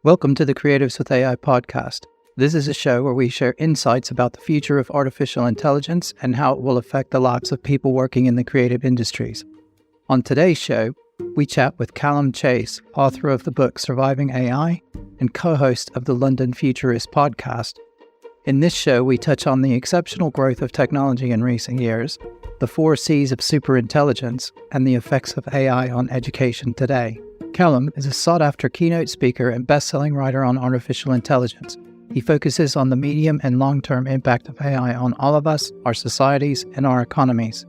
Welcome to the Creatives with AI podcast. This is a show where we share insights about the future of artificial intelligence and how it will affect the lives of people working in the creative industries. On today's show, we chat with Calum Chace, author of the book Surviving AI and co-host of the London Futurist podcast. In this show, we touch on the exceptional growth of technology in recent years, the 4 C's of superintelligence, and the effects of AI on education today. Calum is a sought-after keynote speaker and best-selling writer on artificial intelligence. He focuses on the medium and long-term impact of AI on all of us, our societies, and our economies.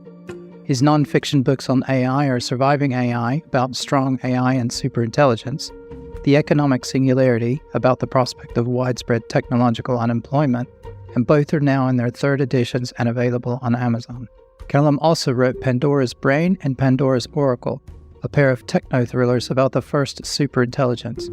His non-fiction books on AI are Surviving AI, about strong AI and superintelligence, The Economic Singularity, about the prospect of widespread technological unemployment, and both are now in their 3rd editions and available on Amazon. Calum also wrote Pandora's Brain and Pandora's Oracle, a pair of techno-thrillers about the first superintelligence.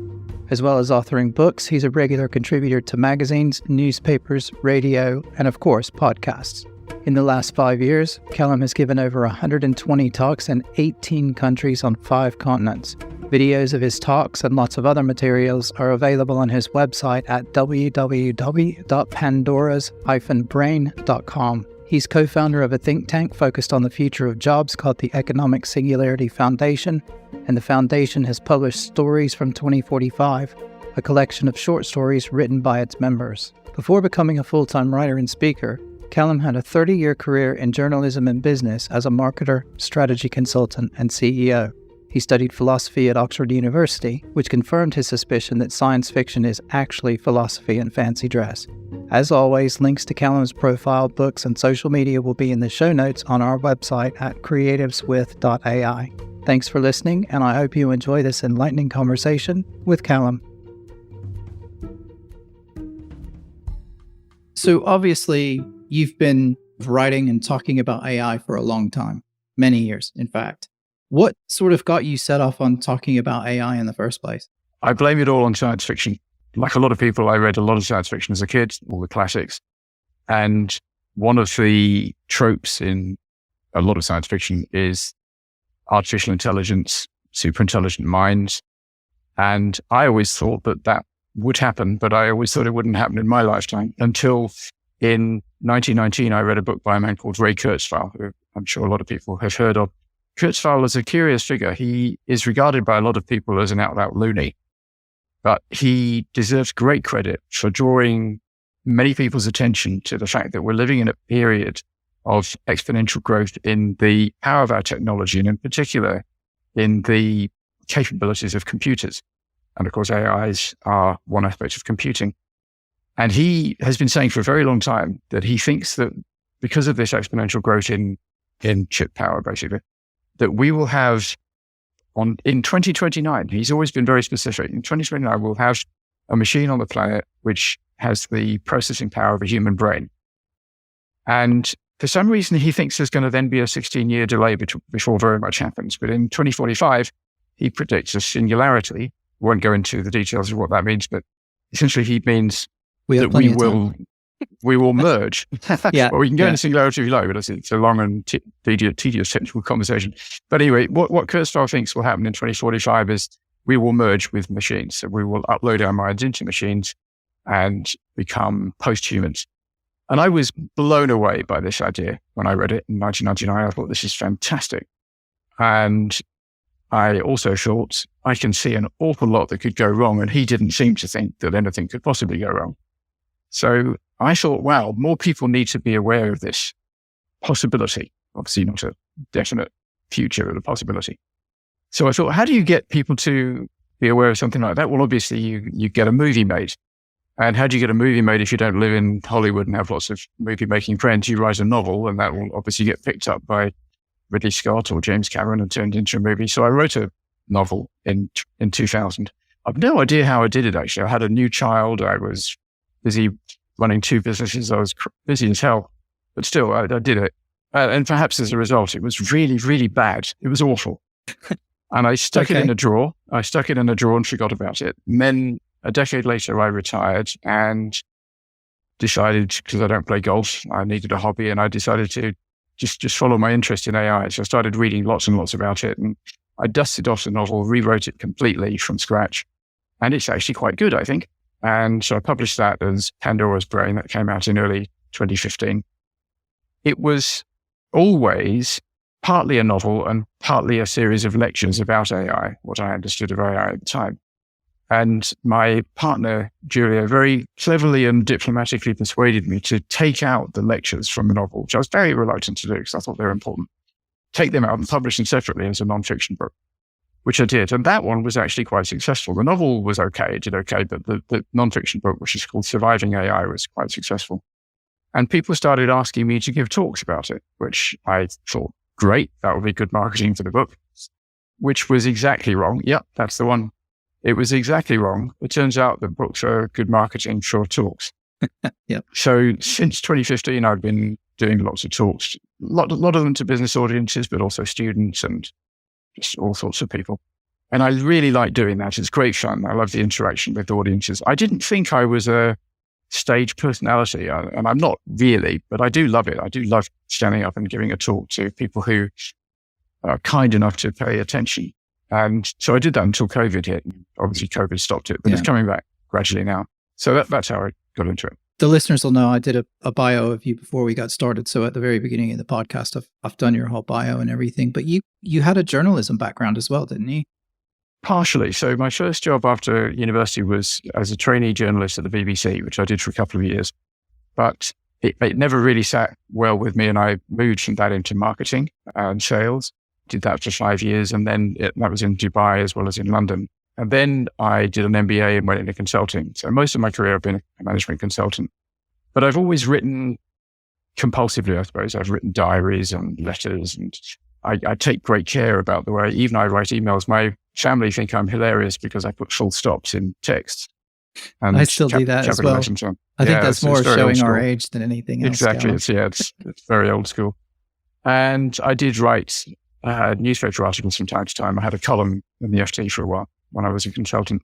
As well as authoring books, he's a regular contributor to magazines, newspapers, radio, and of course, podcasts. In the last 5 years, Calum has given over 120 talks in 18 countries on 5 continents. Videos of his talks and lots of other materials are available on his website at www.pandoras-brain.com. He's co-founder of a think tank focused on the future of jobs called the Economic Singularity Foundation, and the foundation has published Stories from 2045, a collection of short stories written by its members. Before becoming a full-time writer and speaker, Calum had a 30-year career in journalism and business as a marketer, strategy consultant, and CEO. He studied philosophy at Oxford University, which confirmed his suspicion that science fiction is actually philosophy in fancy dress. As always, links to Calum's profile, books, and social media will be in the show notes on our website at creativeswith.ai. Thanks for listening, and I hope you enjoy this enlightening conversation with Calum. So obviously, you've been writing and talking about AI for a long time, many years, in fact. What sort of got you set off on talking about AI in the first place? I blame it all on science fiction. Like a lot of people, I read a lot of science fiction as a kid, all the classics. And one of the tropes in a lot of science fiction is artificial intelligence, superintelligent minds. And I always thought that would happen, but I always thought it wouldn't happen in my lifetime until in 1919, I read a book by a man called Ray Kurzweil, who I'm sure a lot of people have heard of. Kurzweil is a curious figure. He is regarded by a lot of people as an out-and-out loony, but he deserves great credit for drawing many people's attention to the fact that we're living in a period of exponential growth in the power of our technology, and in particular in the capabilities of computers. And of course, AIs are one aspect of computing. And he has been saying for a very long time that he thinks that because of this exponential growth in chip power, basically, that we will have in 2029, he's always been very specific. In 2029, we'll have a machine on the planet which has the processing power of a human brain. And for some reason, he thinks there's going to then be a 16-year delay before very much happens. But in 2045, he predicts a singularity. Won't go into the details of what that means, but essentially he means that we will merge. Yeah. Well, we can go into singularity if you like, but it's a long and tedious technical conversation. But anyway, what Kurzweil thinks will happen in 2045 is we will merge with machines. So we will upload our minds into machines and become post-humans. And I was blown away by this idea when I read it in 1999. I thought, this is fantastic. And I also thought, I can see an awful lot that could go wrong. And he didn't seem to think that anything could possibly go wrong. So I thought, wow, more people need to be aware of this possibility. Obviously not a definite future, but a possibility. So I thought, how do you get people to be aware of something like that? Well, obviously you get a movie made. And how do you get a movie made if you don't live in Hollywood and have lots of movie making friends? You write a novel, and that will obviously get picked up by Ridley Scott or James Cameron and turned into a movie. So I wrote a novel in 2000. I've no idea how I did it, actually. I had a new child. I was busy running 2 businesses. I was busy as hell, but still, I did it. And perhaps as a result, it was really, really bad. It was awful. And I stuck it in a drawer. I stuck it in a drawer and forgot about it. And then a decade later, I retired and decided, because I don't play golf, I needed a hobby, and I decided to just follow my interest in AI. So I started reading lots and lots about it, and I dusted off the novel, rewrote it completely from scratch, And it's actually quite good, I think. And so I published that as Pandora's Brain. That came out in early 2015. It was always partly a novel and partly a series of lectures about AI, what I understood of AI at the time. And my partner, Julia, very cleverly and diplomatically persuaded me to take out the lectures from the novel, which I was very reluctant to do because I thought they were important. Take them out and publish them separately as a non-fiction book, which I did. And that one was actually quite successful. The novel was okay, it did okay, but the non-fiction book, which is called Surviving AI, was quite successful. And people started asking me to give talks about it, which I thought, great, that would be good marketing for the book, which was exactly wrong. Yep, that's the one. It was exactly wrong. It turns out that books are good marketing for talks. Yep. So since 2015, I've been doing lots of talks, a lot of them to business audiences, but also students and just all sorts of people. And I really like doing that. It's great fun. I love the interaction with audiences. I didn't think I was a stage personality, and I'm not really, but I do love it. I do love standing up and giving a talk to people who are kind enough to pay attention. And so I did that until COVID hit. Obviously, COVID stopped it, but it's coming back gradually now. So that's how I got into it. The listeners will know I did a bio of you before we got started. So at the very beginning of the podcast, I've done your whole bio and everything. But you had a journalism background as well, didn't you? Partially. So my first job after university was as a trainee journalist at the BBC, which I did for a couple of years. But it never really sat well with me. And I moved from that into marketing and sales. Did that for 5 years. And then that was in Dubai as well as in London. And then I did an MBA and went into consulting. So most of my career, I've been a management consultant. But I've always written compulsively, I suppose. I've written diaries and letters, and I take great care about the way, even I write emails. My family think I'm hilarious because I put full stops in text. And I still do that as well. So I think that's more showing our age than anything else. Exactly. It's very old school. And I did write newspaper articles from time to time. I had a column in the FT for a while when I was a consultant.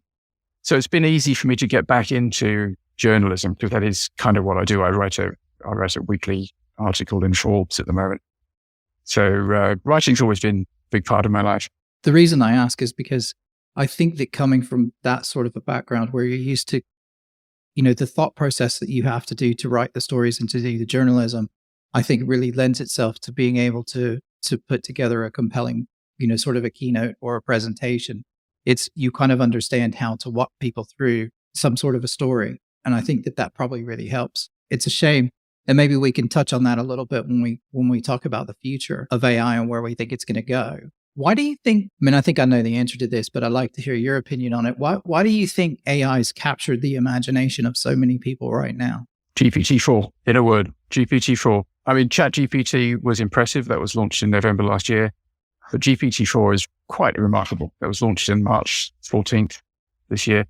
So it's been easy for me to get back into journalism because that is kind of what I do. I write a weekly article in Forbes at the moment. So writing's always been a big part of my life. The reason I ask is because I think that coming from that sort of a background where you're used to, the thought process that you have to do to write the stories and to do the journalism, I think really lends itself to being able to put together a compelling, sort of a keynote or a presentation. You kind of understand how to walk people through some sort of a story. And I think that probably really helps. It's a shame. And maybe we can touch on that a little bit when we talk about the future of AI and where we think it's going to go. Why do you think, I think I know the answer to this, but I'd like to hear your opinion on it. Why do you think AI's captured the imagination of so many people right now? GPT-4, in a word, GPT-4. ChatGPT was impressive. That was launched in November last year. But GPT-4 is quite remarkable. That was launched in March 14th this year.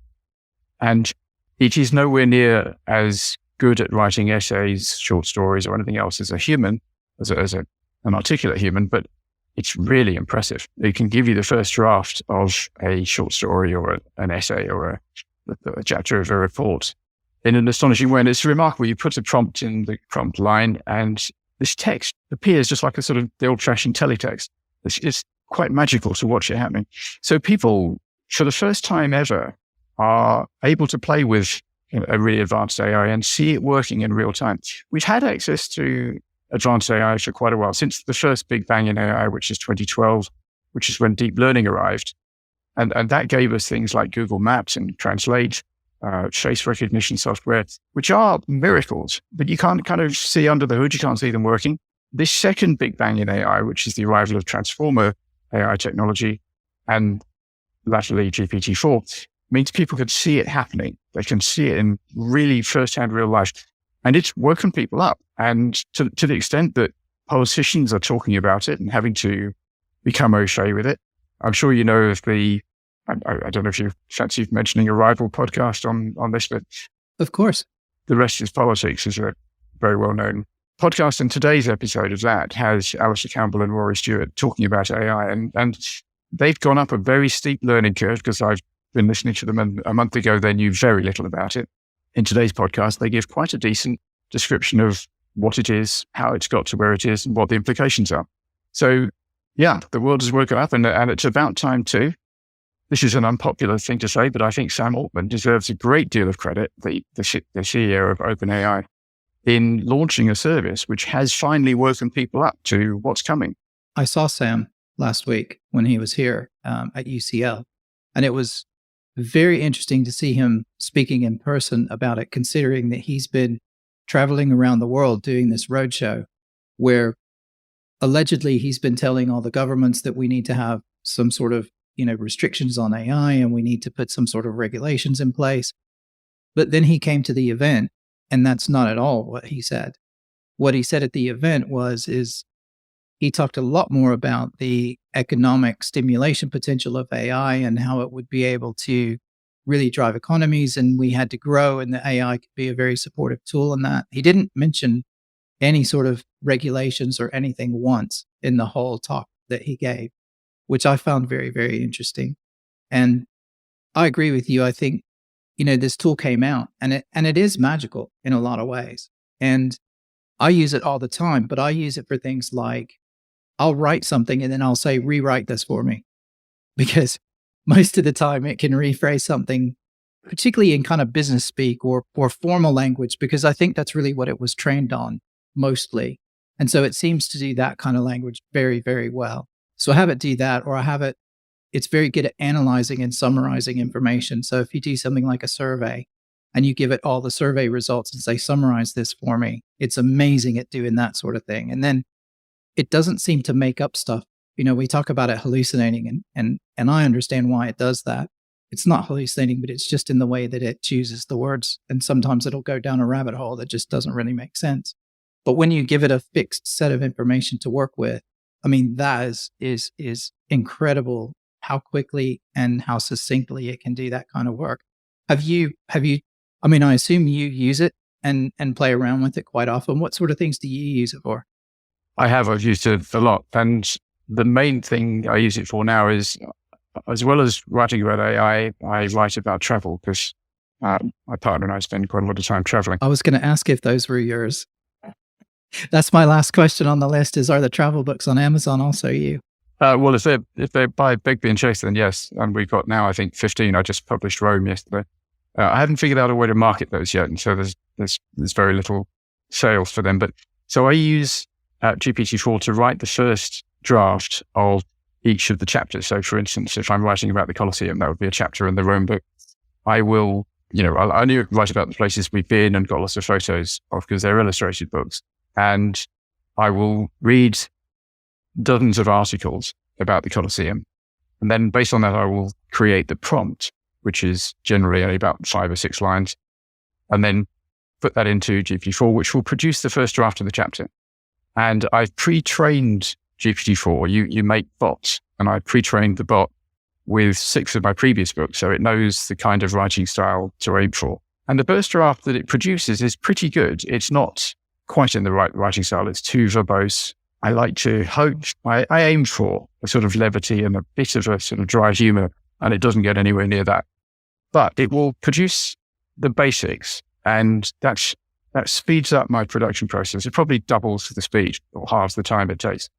And it is nowhere near as good at writing essays, short stories, or anything else as a human, as an articulate human, but it's really impressive. It can give you the first draft of a short story or an essay or a chapter of a report in an astonishing way. And it's remarkable. You put a prompt in the prompt line and this text appears just like a sort of the old-fashioned teletext. It's quite magical to watch it happening. So people, for the first time ever, are able to play with a really advanced AI and see it working in real time. We've had access to advanced AI for quite a while, since the first big bang in AI, which is 2012, which is when deep learning arrived. And that gave us things like Google Maps and Translate, face recognition software, which are miracles, but you can't kind of see under the hood. You can't see them working. This second big bang in AI, which is the arrival of transformer AI technology and latterly GPT-4, means people could see it happening. They can see it in really firsthand real life. And it's woken people up. And to the extent that politicians are talking about it and having to become au fait with it. I'm sure you know of I don't know if you fancy mentioning a rival podcast on this, but of course, The Rest is Politics is a very well-known podcast. And today's episode of that has Alistair Campbell and Rory Stewart talking about AI. And they've gone up a very steep learning curve because I've been listening to them a month ago. They knew very little about it. In today's podcast, they give quite a decent description of what it is, how it's got to where it is, and what the implications are. So, yeah, the world has woken up, and it's about time too. this is an unpopular thing to say, but I think Sam Altman deserves a great deal of credit, the CEO of OpenAI, in launching a service which has finally woken people up to what's coming. I saw Sam last week when he was here at UCL, and it was very interesting to see him speaking in person about it, considering that he's been traveling around the world doing this roadshow where allegedly he's been telling all the governments that we need to have some sort of restrictions on AI and we need to put some sort of regulations in place. But then he came to the event, and that's not at all what he said. What he said at the event is he talked a lot more about the economic stimulation potential of AI and how it would be able to really drive economies, and we had to grow, and the AI could be a very supportive tool in that. He didn't mention any sort of regulations or anything once in the whole talk that he gave, which I found very, very interesting. And I agree with you. I think, this tool came out and it is magical in a lot of ways. And I use it all the time, but I use it for things like I'll write something and then I'll say, rewrite this for me. Because most of the time it can rephrase something, particularly in kind of business speak or formal language, because I think that's really what it was trained on mostly. And so it seems to do that kind of language very, very well. So I have it do that, or it's very good at analyzing and summarizing information. So if you do something like a survey and you give it all the survey results and say, summarize this for me, it's amazing at doing that sort of thing. And then it doesn't seem to make up stuff. We talk about it hallucinating, and I understand why it does that. It's not hallucinating, but it's just in the way that it chooses the words. And sometimes it'll go down a rabbit hole that just doesn't really make sense. But when you give it a fixed set of information to work with, I mean, that is incredible how quickly and how succinctly it can do that kind of work. I assume you use it and play around with it quite often. What sort of things do you use it for? I've used it a lot. And the main thing I use it for now is, as well as writing about AI, I write about travel because my partner and I spend quite a lot of time traveling. I was going to ask if those were yours. That's my last question on the list is, are the travel books on Amazon also you? Well, if they're by Begbie and Chace, then yes. And we've got now, I think, 15. I just published Rome yesterday. I haven't figured out a way to market those yet. And so there's very little sales for them. But so I use GPT-4 to write the first draft of each of the chapters. So for instance, if I'm writing about the Colosseum, that would be a chapter in the Rome book. I will, I'll only write about the places we've been and got lots of photos of because they're illustrated books. And I will read dozens of articles about the Colosseum. And then based on that, I will create the prompt, which is generally only about 5 or 6 lines, and then put that into GPT-4, which will produce the first draft of the chapter. And I've pre-trained GPT-4. You make bots, and I pre-trained the bot with 6 of my previous books, so it knows the kind of writing style to aim for. And the first draft that it produces is pretty good. It's not quite in the right writing style. It's too verbose. I like to hope, I aim for a sort of levity and a bit of a sort of dry humor, and it doesn't get anywhere near that. But it will produce the basics, and that speeds up my production process. It probably doubles the speed or halves the time it takes.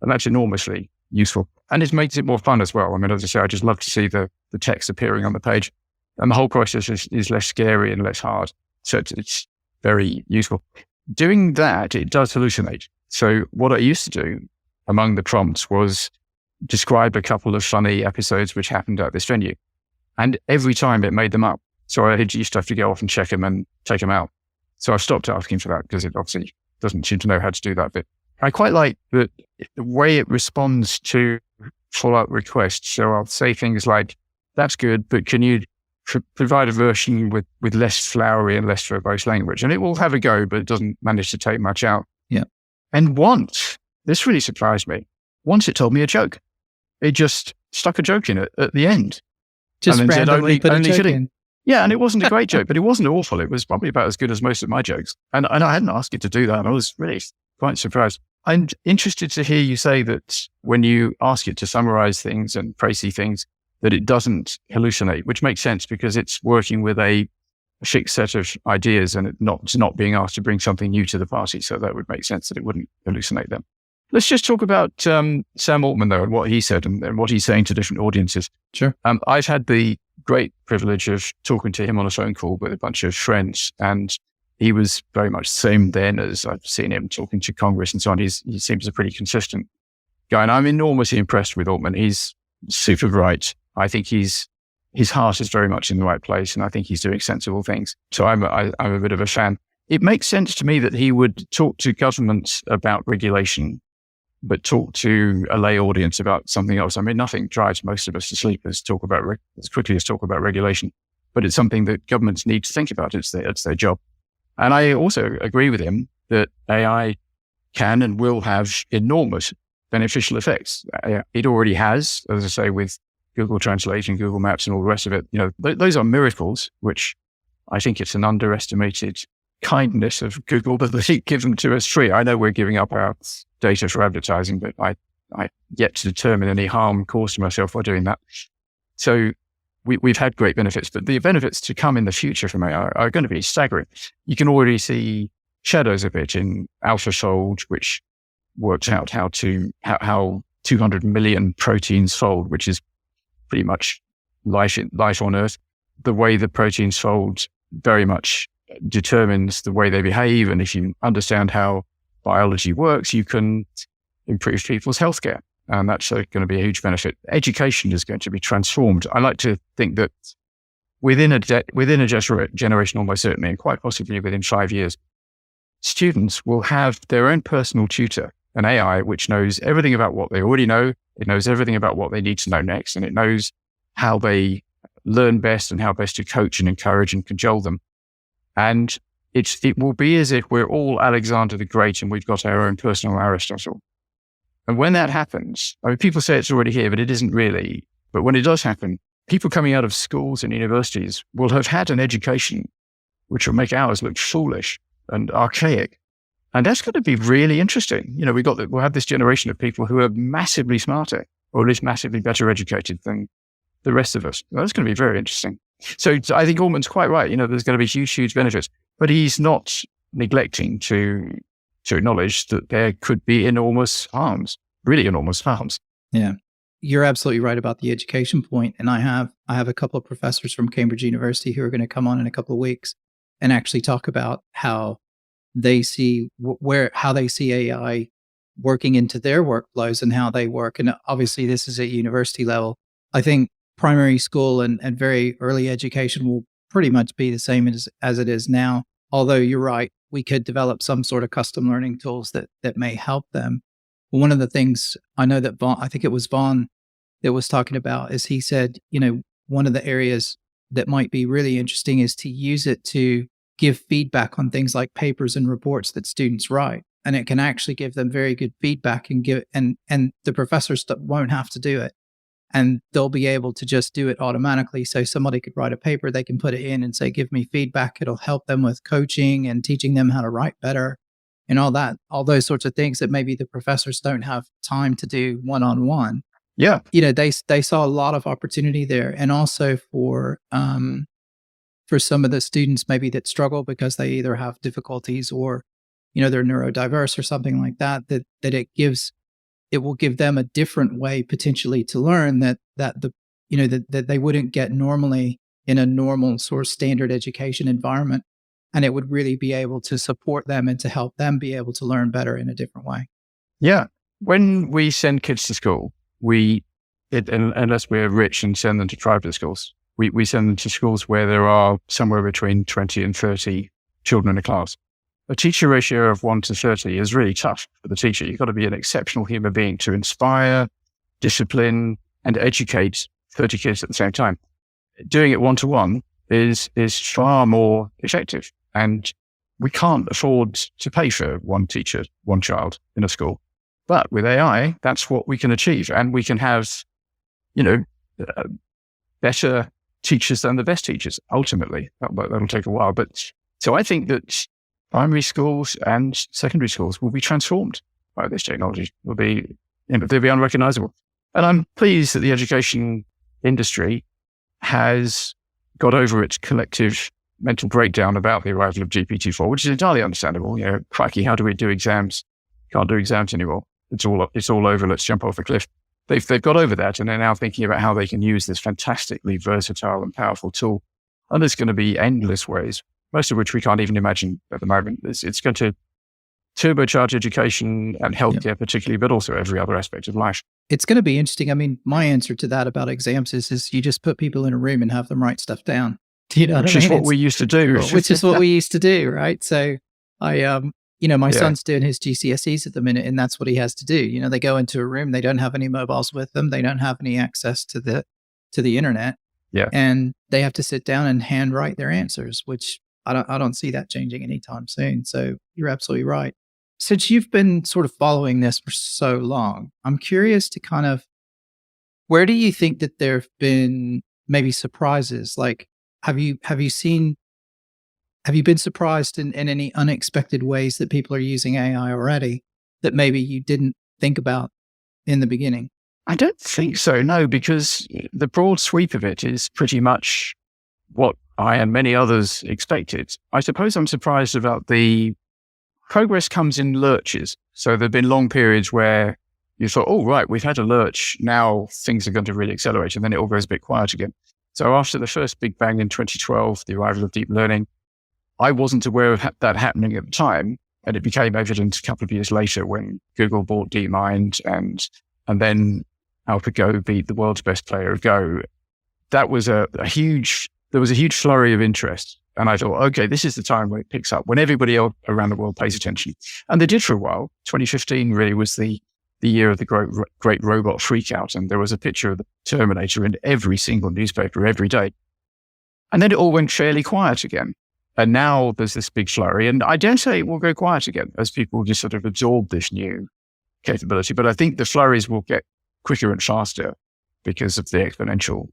And that's enormously useful. And it makes it more fun as well. I mean, as I say, I just love to see the text appearing on the page. And the whole process is less scary and less hard. So it's very useful. Doing that, it does hallucinate. So what I used to do among the prompts was describe a couple of funny episodes which happened at this venue. And every time it made them up. So I used to have to go off and check them and take them out. So I've stopped asking for that because it obviously doesn't seem to know how to do that bit. I quite like the way it responds to follow-up requests. So I'll say things like, that's good, but can you provide a version with less flowery and less verbose language? And it will have a go, but it doesn't manage to take much out. Yeah. And once, this really surprised me, once it told me a joke. It just stuck a joke in it at the end. Just and then randomly said, put a only joke kidding. in. Yeah, and it wasn't a great joke, but it wasn't awful. It was probably about as good as most of my jokes. And I hadn't asked it to do that. And I was really quite surprised. I'm interested to hear you say that when you ask it to summarize things and précis things, that it doesn't hallucinate, which makes sense because it's working with a fixed set of ideas and it's not being asked to bring something new to the party. So that would make sense that it wouldn't hallucinate them. Let's just talk about Sam Altman, though, and what he said and what he's saying to different audiences. Sure. I've had the great privilege of talking to him on a phone call with a bunch of friends, and he was very much the same then as I've seen him talking to Congress and so on. He seems a pretty consistent guy, and I'm enormously impressed with Altman. He's super bright. I think his heart is very much in the right place, and I think he's doing sensible things. So I'm a bit of a fan. It makes sense to me that he would talk to governments about regulation, but talk to a lay audience about something else. I mean, nothing drives most of us to sleep as quickly as talk about regulation, but it's something that governments need to think about. It's their job. And I also agree with him that AI can and will have enormous beneficial effects. It already has, as I say, with Google Translate and Google Maps and all the rest of it. Those are miracles, which I think it's an underestimated kindness of Google that they give them to us free. I know we're giving up our data for advertising, but I yet to determine any harm caused to myself by doing that. So we've had great benefits, but the benefits to come in the future from AI are going to be staggering. You can already see shadows of it in AlphaFold, which works out how 200 million proteins fold, which is pretty much life on Earth. The way the proteins fold very much determines the way they behave. And if you understand how biology works, you can improve people's healthcare. And that's going to be a huge benefit. Education is going to be transformed. I like to think that within a generation, almost certainly, and quite possibly within 5 years, students will have their own personal tutor, an AI, which knows everything about what they already know. It knows everything about what they need to know next. And it knows how they learn best and how best to coach and encourage and cajole them. And it will be as if we're all Alexander the Great and we've got our own personal Aristotle. And when that happens, I mean, people say it's already here, but it isn't really. But when it does happen, people coming out of schools and universities will have had an education which will make ours look foolish and archaic. And that's going to be really interesting. We'll have this generation of people who are massively smarter, or at least massively better educated than the rest of us. Well, that's going to be very interesting. So I think Altman's quite right. There's going to be huge benefits, but he's not neglecting to acknowledge that there could be enormous harms, really enormous harms. Yeah, you're absolutely right about the education point. And I have a couple of professors from Cambridge University who are going to come on in a couple of weeks and actually talk about how they see how they see AI working into their workflows and how they work. And obviously, this is at university level. I think primary school and very early education will pretty much be the same as it is now. Although you're right, we could develop some sort of custom learning tools that may help them. But one of the things I know that I think it was Vaughn that was talking about is he said, one of the areas that might be really interesting is to use it to give feedback on things like papers and reports that students write. And it can actually give them very good feedback and the professors won't have to do it. And they'll be able to just do it automatically. So somebody could write a paper, they can put it in and say, give me feedback. It'll help them with coaching and teaching them how to write better and all those sorts of things that maybe the professors don't have time to do one-on-one. Yeah. They saw a lot of opportunity there. And also for some of the students maybe that struggle because they either have difficulties or, they're neurodiverse or something like that it will give them a different way potentially to learn that they wouldn't get normally in a normal sort of standard education environment. And it would really be able to support them and to help them be able to learn better in a different way. Yeah. When we send kids to school, unless we're rich and send them to private schools, we send them to schools where there are somewhere between 20 and 30 children in a class. A teacher ratio of 1 to 30 is really tough for the teacher. You've got to be an exceptional human being to inspire, discipline, and educate 30 kids at the same time. Doing it 1-to-1 is far more effective. And we can't afford to pay for one teacher, one child in a school. But with AI, that's what we can achieve. And we can have, better teachers than the best teachers, ultimately. That'll take a while. But so I think that primary schools and secondary schools will be transformed by this technology. They'll be unrecognizable. And I'm pleased that the education industry has got over its collective mental breakdown about the arrival of GPT-4, which is entirely understandable. Crikey, how do we do exams? Can't do exams anymore. it's all over. Let's jump off a cliff. They've got over that, and they're now thinking about how they can use this fantastically versatile and powerful tool. And there's going to be endless ways, most of which we can't even imagine at the moment. It's going to turbocharge education and healthcare particularly, but also every other aspect of life. It's going to be interesting. I mean, my answer to that about exams is you just put people in a room and have them write stuff down. Do you know what I mean? Which is what we used to do. Which is what we used to do, right? So my son's doing his GCSEs at the minute, and that's what he has to do. They go into a room, they don't have any mobiles with them, they don't have any access to the internet. Yeah. And they have to sit down and handwrite their answers, which I don't see that changing anytime soon. So you're absolutely right. Since you've been sort of following this for so long, I'm curious to kind of, where do you think that there have been maybe surprises? Like, have you been surprised in any unexpected ways that people are using AI already that maybe you didn't think about in the beginning? I don't think so, no, because the broad sweep of it is pretty much what I and many others expected. I suppose I'm surprised about the progress comes in lurches. So there have been long periods where you thought, oh, right, we've had a lurch. Now things are going to really accelerate. And then it all goes a bit quiet again. So after the first big bang in 2012, the arrival of deep learning, I wasn't aware of that happening at the time. And it became evident a couple of years later when Google bought DeepMind and then AlphaGo beat the world's best player of Go. That was there was a huge flurry of interest. And I thought, okay, this is the time when it picks up, when everybody else around the world pays attention. And they did for a while. 2015 really was the year of the great robot freakout. And there was a picture of the Terminator in every single newspaper every day. And then it all went fairly quiet again. And now there's this big flurry. And I dare say it will go quiet again as people just sort of absorb this new capability. But I think the flurries will get quicker and faster because of the exponential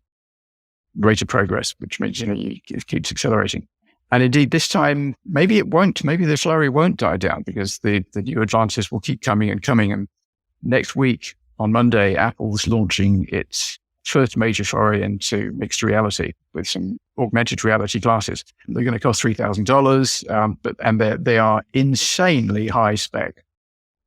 rate of progress, which means, it keeps accelerating. And indeed, this time, maybe it won't. Maybe the flurry won't die down because the new advances will keep coming and coming. And next week, on Monday, Apple's launching its first major foray into mixed reality with some augmented reality glasses. They're going to cost $3,000, they are insanely high spec.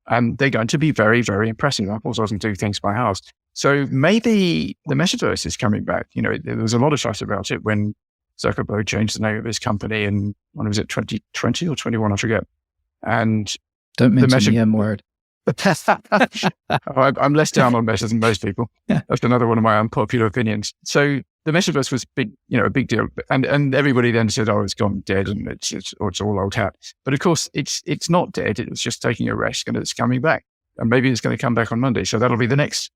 And they're going to be very, very impressive. Apple doesn't do things by halves. So maybe the metaverse is coming back. There was a lot of fuss about it when Zuckerberg changed the name of his company in, when was it, 2020 or 21, I forget. And don't mention the M word. I'm less down on Meta than most people. Yeah. That's another one of my unpopular opinions. So the metaverse was a big deal. And everybody then said, oh, it's gone dead and it's all old hat. But of course, it's not dead. It was just taking a rest and it's coming back. And maybe it's going to come back on Monday. So that'll be the next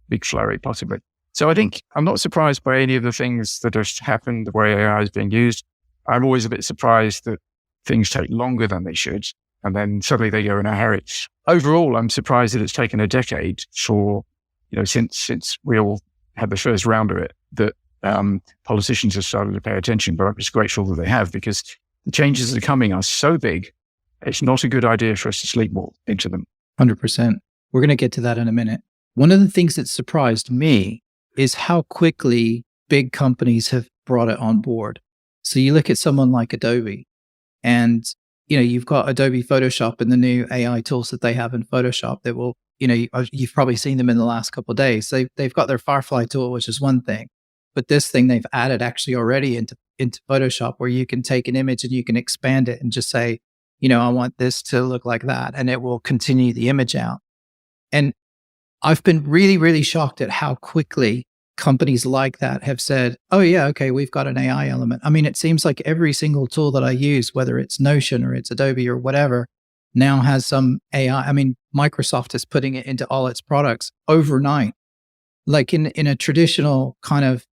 big flurry, possibly. So I think I'm not surprised by any of the things that have happened, the way AI is being used. I'm always a bit surprised that things take longer than they should. And then suddenly they go in a hurry. Overall, I'm surprised that it's taken a decade for, since we all had the first round of it, that politicians have started to pay attention. But I'm just grateful that they have, because the changes that are coming are so big, it's not a good idea for us to sleepwalk into them. 100%. We're going to get to that in a minute. One of the things that surprised me is how quickly big companies have brought it on board. So you look at someone like Adobe, and you've got Adobe Photoshop and the new AI tools that they have in Photoshop that will, you've probably seen them in the last couple of days. They've got their Firefly tool, which is one thing, but this thing they've added actually already into Photoshop, where you can take an image and you can expand it and just say, I want this to look like that, and it will continue the image out. And I've been really, really shocked at how quickly companies like that have said, oh yeah, okay, we've got an AI element. I mean, it seems like every single tool that I use, whether it's Notion or it's Adobe or whatever, now has some AI. I mean, Microsoft is putting it into all its products overnight. Like in a traditional kind of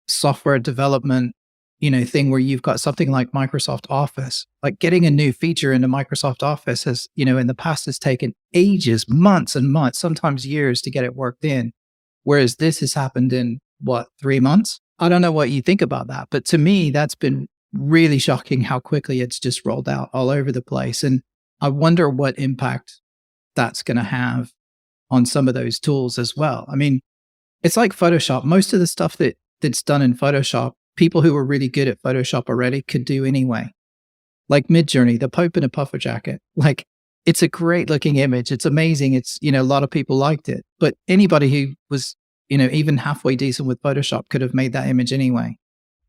software development, thing where you've got something like Microsoft Office, like getting a new feature into Microsoft Office has, in the past has taken ages, months and months, sometimes years to get it worked in. Whereas this has happened in 3 months? I don't know what you think about that, but to me, that's been really shocking how quickly it's just rolled out all over the place. And I wonder what impact that's going to have on some of those tools as well. I mean, it's like Photoshop. Most of the stuff that's done in Photoshop, people who are really good at Photoshop already could do anyway. Like Midjourney, the Pope in a puffer jacket. Like, it's a great looking image. It's amazing. It's, a lot of people liked it, but anybody who was, even halfway decent with Photoshop could have made that image anyway.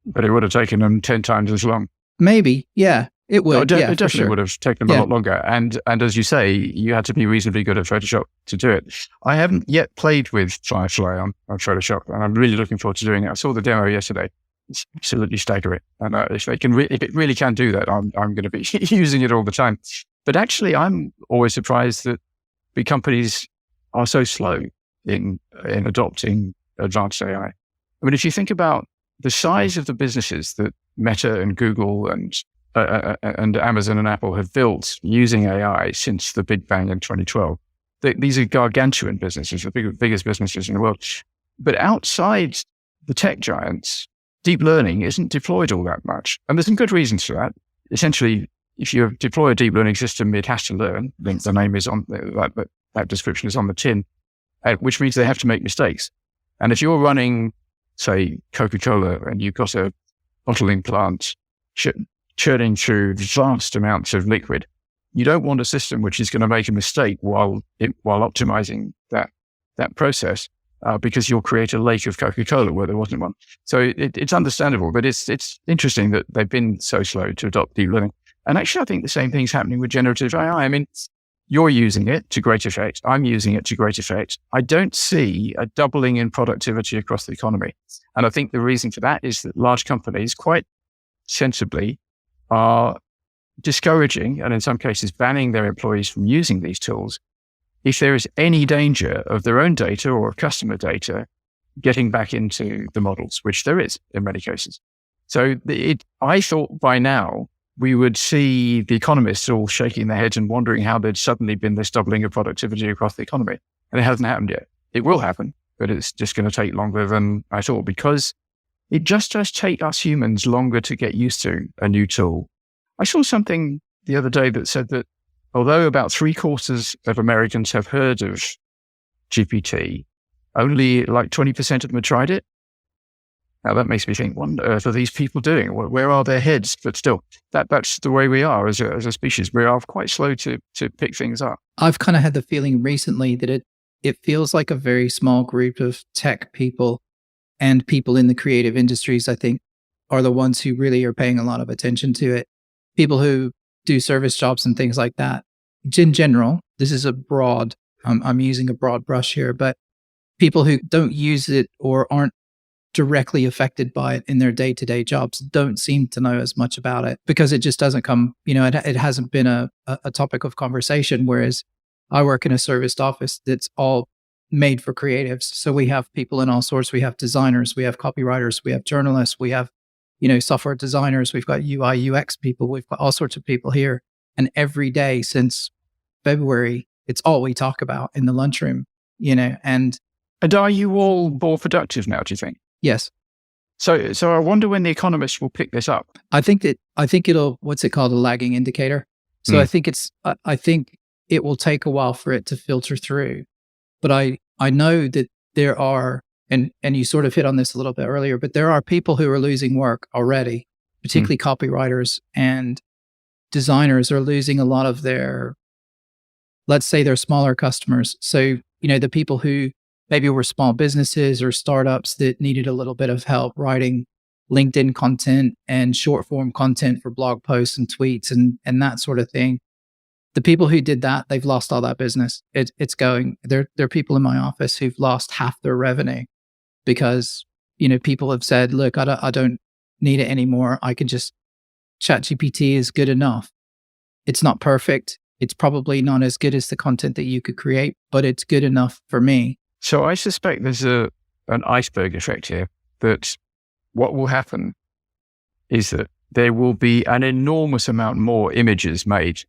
But it would have taken them 10 times as long. Maybe. Yeah, it would. No, it definitely would have taken them a lot longer. And as you say, you had to be reasonably good at Photoshop to do it. I haven't yet played with Firefly on Photoshop, and I'm really looking forward to doing it. I saw the demo yesterday. It's absolutely staggering. And if it really can do that, I'm going to be using it all the time. But actually, I'm always surprised that big companies are so slow in adopting advanced AI. I mean, if you think about the size of the businesses that Meta and Google and Amazon and Apple have built using AI since the Big Bang in 2012, these are gargantuan businesses, the biggest businesses in the world. But outside the tech giants, deep learning isn't deployed all that much. And there's some good reasons for that. Essentially, if you deploy a deep learning system, it has to learn. I think the name is on that description is on the tin, which means they have to make mistakes. And if you're running, say, Coca-Cola, and you've got a bottling plant churning through vast amounts of liquid, you don't want a system which is going to make a mistake while optimizing that process, because you'll create a lake of Coca-Cola where there wasn't one. So it's understandable, but it's interesting that they've been so slow to adopt deep learning. And actually, I think the same thing's happening with generative AI. I mean, you're using it to great effect. I'm using it to great effect. I don't see a doubling in productivity across the economy. And I think the reason for that is that large companies quite sensibly are discouraging, and in some cases banning, their employees from using these tools if there is any danger of their own data or customer data getting back into the models, which there is in many cases. So I thought by now we would see the economists all shaking their heads and wondering how there'd suddenly been this doubling of productivity across the economy. And it hasn't happened yet. It will happen, but it's just going to take longer than I thought, because it just does take us humans longer to get used to a new tool. I saw something the other day that said that although about 3/4 of Americans have heard of GPT, only like 20% of them have tried it. Now that makes me think, what on earth are these people doing? Where are their heads? But still, that's the way we are as a species. We are quite slow to pick things up. I've kind of had the feeling recently that it feels like a very small group of tech people and people in the creative industries, I think, are the ones who really are paying a lot of attention to it. People who do service jobs and things like that. In general, this is I'm using a broad brush here, but people who don't use it or aren't directly affected by it in their day-to-day jobs don't seem to know as much about it, because it just doesn't come, it hasn't been a topic of conversation. Whereas I work in a serviced office that's all made for creatives. So we have people in all sorts. We have designers, we have copywriters, we have journalists, we have, software designers, we've got UI, UX people, we've got all sorts of people here. And every day since February, it's all we talk about in the lunchroom, and are you all more productive now, do you think? Yes. So I wonder when the economists will pick this up. I think it'll, what's it called? A lagging indicator. So I think it will take a while for it to filter through, but I know that there are, and you sort of hit on this a little bit earlier, but there are people who are losing work already, particularly copywriters and designers are losing a lot of their, let's say, their smaller customers. So, the people who maybe were small businesses or startups that needed a little bit of help writing LinkedIn content and short form content for blog posts and tweets and that sort of thing. The people who did that, they've lost all that business. It's going, there are people in my office who've lost half their revenue because, people have said, look, I don't need it anymore. I can just, ChatGPT is good enough. It's not perfect. It's probably not as good as the content that you could create, but it's good enough for me. So I suspect there's an iceberg effect here, that what will happen is that there will be an enormous amount more images made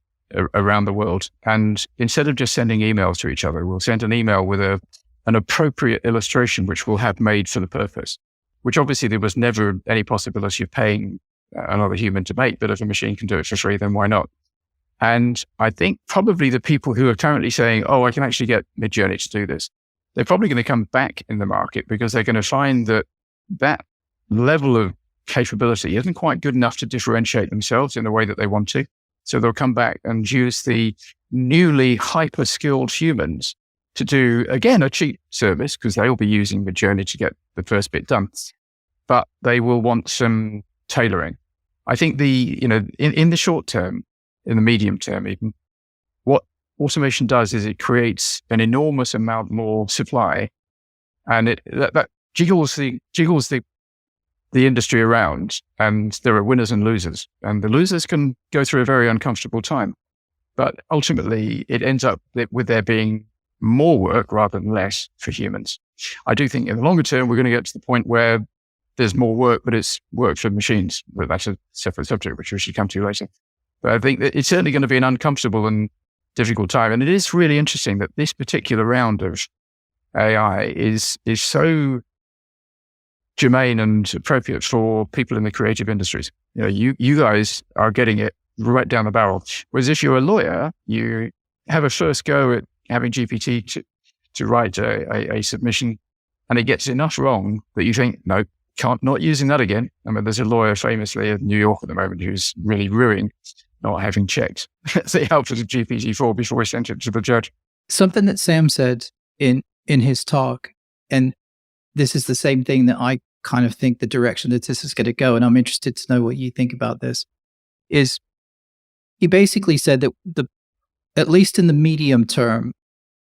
around the world. And instead of just sending emails to each other, we'll send an email with an appropriate illustration, which we'll have made for the purpose, which obviously there was never any possibility of paying another human to make, but if a machine can do it for free, then why not? And I think probably the people who are currently saying, oh, I can actually get Midjourney to do this, they're probably going to come back in the market because they're going to find that level of capability isn't quite good enough to differentiate themselves in the way that they want to. So they'll come back and use the newly hyper-skilled humans to do, again, a cheap service, because they'll be using the journey to get the first bit done. But they will want some tailoring. I think in the short term, in the medium term even, what automation does is it creates an enormous amount more supply, and that jiggles the industry around, and there are winners and losers, and the losers can go through a very uncomfortable time. But ultimately, it ends up with there being more work rather than less for humans. I do think in the longer term, we're going to get to the point where there's more work, but it's work for machines. But that's a separate subject, which we should come to later. But I think that it's certainly going to be an uncomfortable and difficult time. And it is really interesting that this particular round of AI is so germane and appropriate for people in the creative industries. You guys are getting it right down the barrel. Whereas if you're a lawyer, you have a first go at having GPT to write a submission, and it gets enough wrong that you think, no, not using that again. I mean, there's a lawyer famously in New York at the moment who's really ruining not having checked the output of GPT-4 before he sent it to the judge. Something that Sam said in his talk, and this is the same thing that I kind of think the direction that this is going to go, and I'm interested to know what you think about this, is he basically said that at least in the medium term,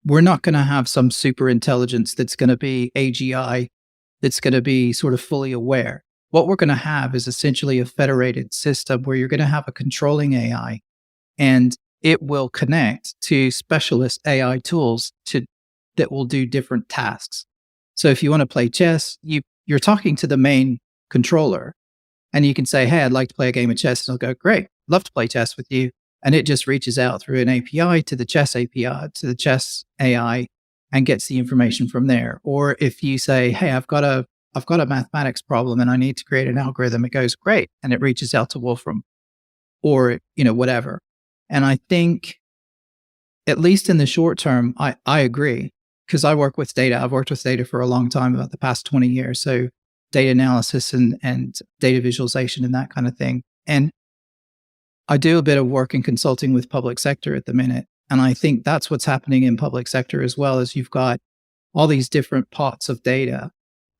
we're not going to have some super intelligence that's going to be AGI, that's going to be sort of fully aware. What we're going to have is essentially a federated system where you're going to have a controlling AI, and it will connect to specialist AI tools that will do different tasks. So if you want to play chess, you're talking to the main controller, and you can say, hey, I'd like to play a game of chess. And it'll go, great, love to play chess with you. And it just reaches out through an API to the chess API, to the chess AI, and gets the information from there. Or if you say, hey, I've got a mathematics problem and I need to create an algorithm, it goes, great. And it reaches out to Wolfram or, whatever. And I think, at least in the short term, I agree, because I work with data. I've worked with data for a long time, about the past 20 years. So data analysis and data visualization and that kind of thing. And I do a bit of work in consulting with public sector at the minute. And I think that's what's happening in public sector as well, as you've got all these different pots of data.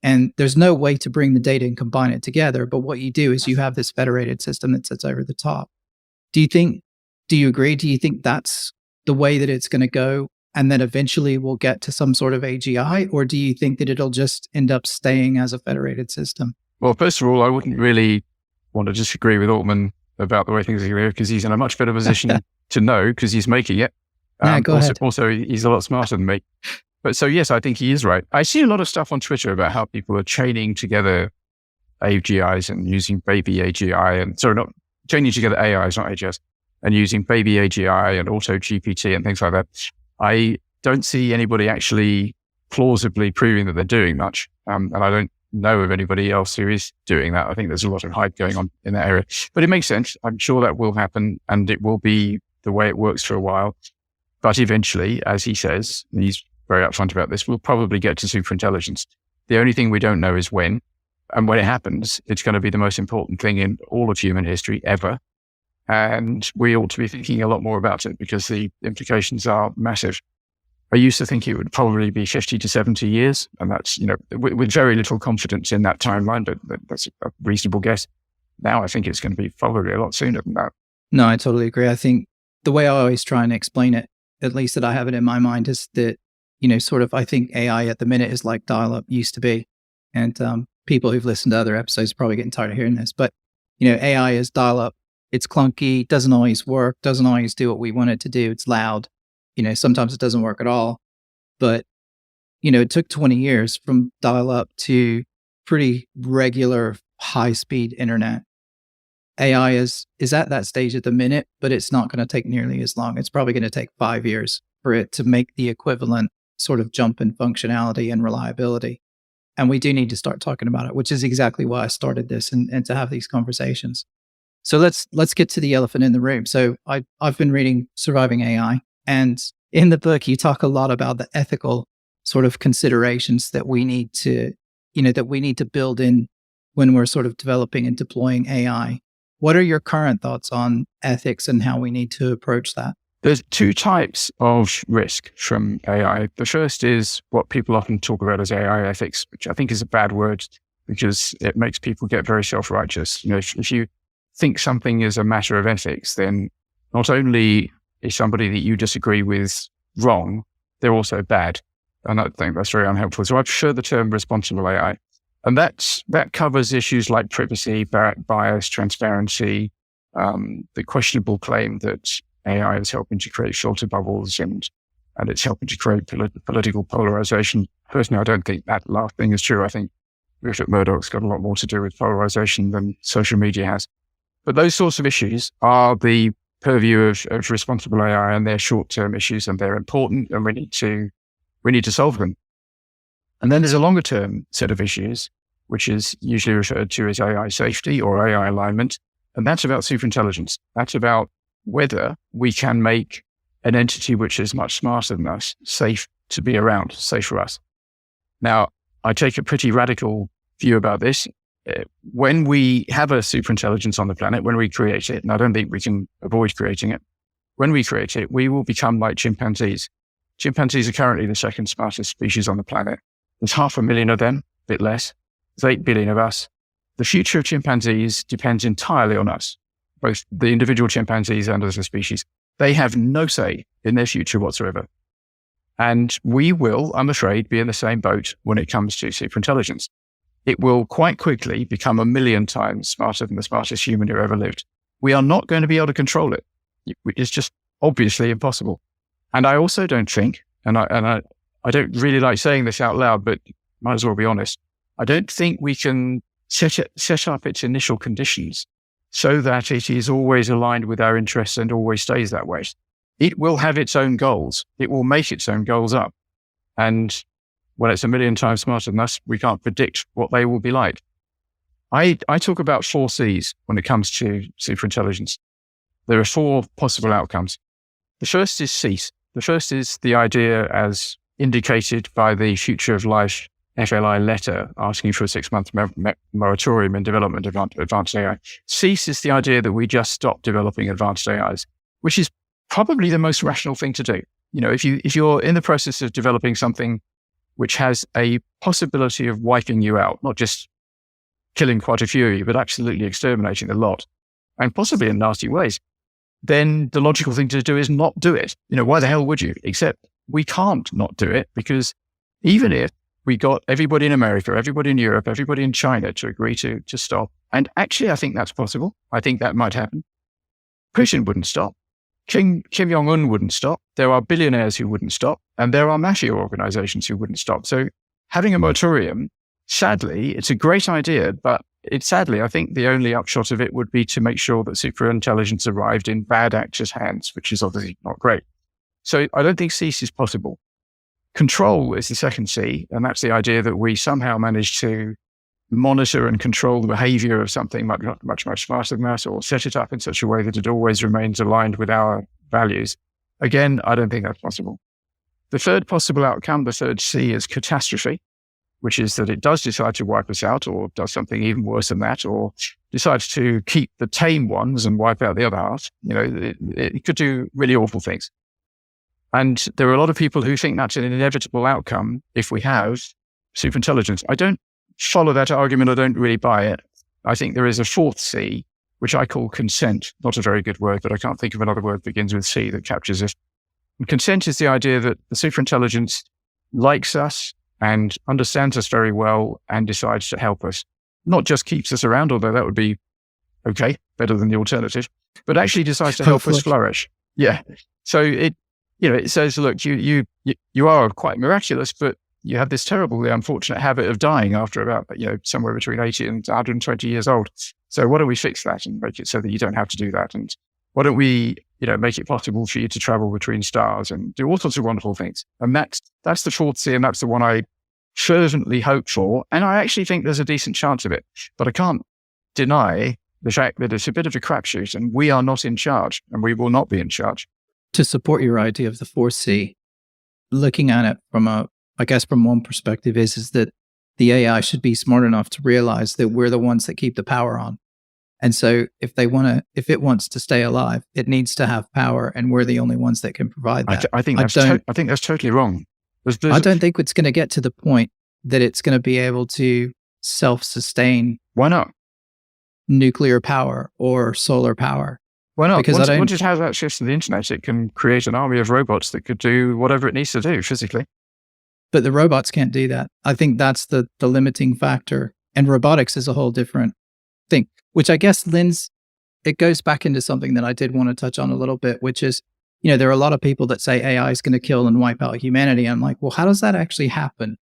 And there's no way to bring the data and combine it together. But what you do is you have this federated system that sits over the top. Do you agree? Do you think that's the way that it's going to go? And then eventually we'll get to some sort of AGI? Or do you think that it'll just end up staying as a federated system? Well, first of all, I wouldn't really want to disagree with Altman about the way things are going, because he's in a much better position to know, because he's making it. Go ahead. Also, he's a lot smarter than me. But so, yes, I think he is right. I see a lot of stuff on Twitter about how people are chaining together AGIs and using baby AGI not chaining together AIs, not AGIs, and using baby AGI and auto GPT and things like that. I don't see anybody actually plausibly proving that they're doing much. And I don't know of anybody else who is doing that. I think there's a lot of hype going on in that area, but it makes sense. I'm sure that will happen, and it will be the way it works for a while. But eventually, as he says, and he's very upfront about this, we'll probably get to superintelligence. The only thing we don't know is when. And when it happens, it's going to be the most important thing in all of human history ever. And we ought to be thinking a lot more about it, because the implications are massive. I used to think it would probably be 50 to 70 years. And that's, with very little confidence in that timeline, but that's a reasonable guess. Now I think it's going to be probably a lot sooner than that. No, I totally agree. I think the way I always try and explain it, at least that I have it in my mind, is that, I think AI at the minute is like dial-up used to be. And people who've listened to other episodes are probably getting tired of hearing this. But, AI is dial-up. It's clunky, doesn't always work, doesn't always do what we want it to do. It's loud. Sometimes it doesn't work at all. But, it took 20 years from dial-up to pretty regular high-speed internet. AI is at that stage at the minute, but it's not going to take nearly as long. It's probably going to take 5 years for it to make the equivalent sort of jump in functionality and reliability. And we do need to start talking about it, which is exactly why I started this and to have these conversations. So let's get to the elephant in the room. So I've been reading Surviving AI, and in the book you talk a lot about the ethical sort of considerations that we need to build in when we're sort of developing and deploying AI. What are your current thoughts on ethics and how we need to approach that? There's two types of risk from AI. The first is what people often talk about as AI ethics, which I think is a bad word because it makes people get very self-righteous. If you think something is a matter of ethics, then not only is somebody that you disagree with wrong, they're also bad. And I think that's very unhelpful. So I prefer the term responsible AI. And that covers issues like privacy, bias, transparency, the questionable claim that AI is helping to create filter bubbles and it's helping to create political polarization. Personally, I don't think that last thing is true. I think Rupert Murdoch's got a lot more to do with polarization than social media has. But those sorts of issues are the purview of responsible AI, and they're short-term issues, and they're important, and we need to solve them. And then there's a longer-term set of issues, which is usually referred to as AI safety or AI alignment, and that's about superintelligence. That's about whether we can make an entity which is much smarter than us safe to be around, safe for us. Now, I take a pretty radical view about this. When we have a superintelligence on the planet, when we create it, and I don't think we can avoid creating it, when we create it, we will become like chimpanzees. Chimpanzees are currently the second smartest species on the planet. There's 500,000 of them, a bit less. There's 8 billion of us. The future of chimpanzees depends entirely on us, both the individual chimpanzees and as a species. They have no say in their future whatsoever. And we will, I'm afraid, be in the same boat when it comes to superintelligence. It will quite quickly become 1,000,000 times smarter than the smartest human who ever lived. We are not going to be able to control it. It's just obviously impossible. And I also don't think, and I don't really like saying this out loud, but might as well be honest, I don't think we can set up its initial conditions so that it is always aligned with our interests and always stays that way. It will have its own goals. It will make its own goals up. And when it's 1,000,000 times smarter than us, we can't predict what they will be like. I talk about 4 C's when it comes to superintelligence. There are 4 possible outcomes. The first is cease. The first is the idea as indicated by the Future of Life FLI letter asking for a 6-month moratorium in development of advanced AI. Cease is the idea that we just stop developing advanced AIs, which is probably the most rational thing to do. If you're in the process of developing something which has a possibility of wiping you out, not just killing quite a few of you, but absolutely exterminating a lot, and possibly in nasty ways, then the logical thing to do is not do it. Why the hell would you? Except we can't not do it, because even if we got everybody in America, everybody in Europe, everybody in China to agree to stop, and actually I think that's possible. I think that might happen. Putin wouldn't stop. Kim Jong-un wouldn't stop. There are billionaires who wouldn't stop, and there are mafia organizations who wouldn't stop. So having a moratorium, sadly, it's a great idea, but sadly, I think the only upshot of it would be to make sure that superintelligence arrived in bad actors' hands, which is obviously not great. So I don't think cease is possible. Control is the second C, and that's the idea that we somehow manage to monitor and control the behavior of something much smarter than us, or set it up in such a way that it always remains aligned with our values. Again, I don't think that's possible. The third possible outcome, the third C, is catastrophe, which is that it does decide to wipe us out, or does something even worse than that, or decides to keep the tame ones and wipe out the other half. It could do really awful things. And there are a lot of people who think that's an inevitable outcome if we have superintelligence. I don't follow that argument. I don't really buy it. I think there is a fourth C, which I call consent. Not a very good word, but I can't think of another word that begins with C that captures it. And consent is the idea that the superintelligence likes us and understands us very well and decides to help us. Not just keeps us around, although that would be okay, better than the alternative, but actually decides to help us flourish. Yeah. So it says, look, you are quite miraculous, but you have this terribly unfortunate habit of dying after about, somewhere between 80 and 120 years old. So why don't we fix that and make it so that you don't have to do that? And why don't we, make it possible for you to travel between stars and do all sorts of wonderful things? And that's the fourth C, and that's the one I fervently hope for. And I actually think there's a decent chance of it, but I can't deny the fact that it's a bit of a crapshoot, and we are not in charge, and we will not be in charge. To support your idea of the fourth C, looking at it from one perspective is that the AI should be smart enough to realize that we're the ones that keep the power on. And so if it wants to stay alive, it needs to have power, and we're the only ones that can provide that. I think that's totally wrong. I don't think it's going to get to the point that it's going to be able to self-sustain. Why not? Nuclear power or solar power. Why not? Because once it has access to the internet, it can create an army of robots that could do whatever it needs to do physically. But the robots can't do that. I think that's the limiting factor. And robotics is a whole different thing, which I guess it goes back into something that I did want to touch on a little bit, which is, there are a lot of people that say AI is going to kill and wipe out humanity. I'm like, well, how does that actually happen?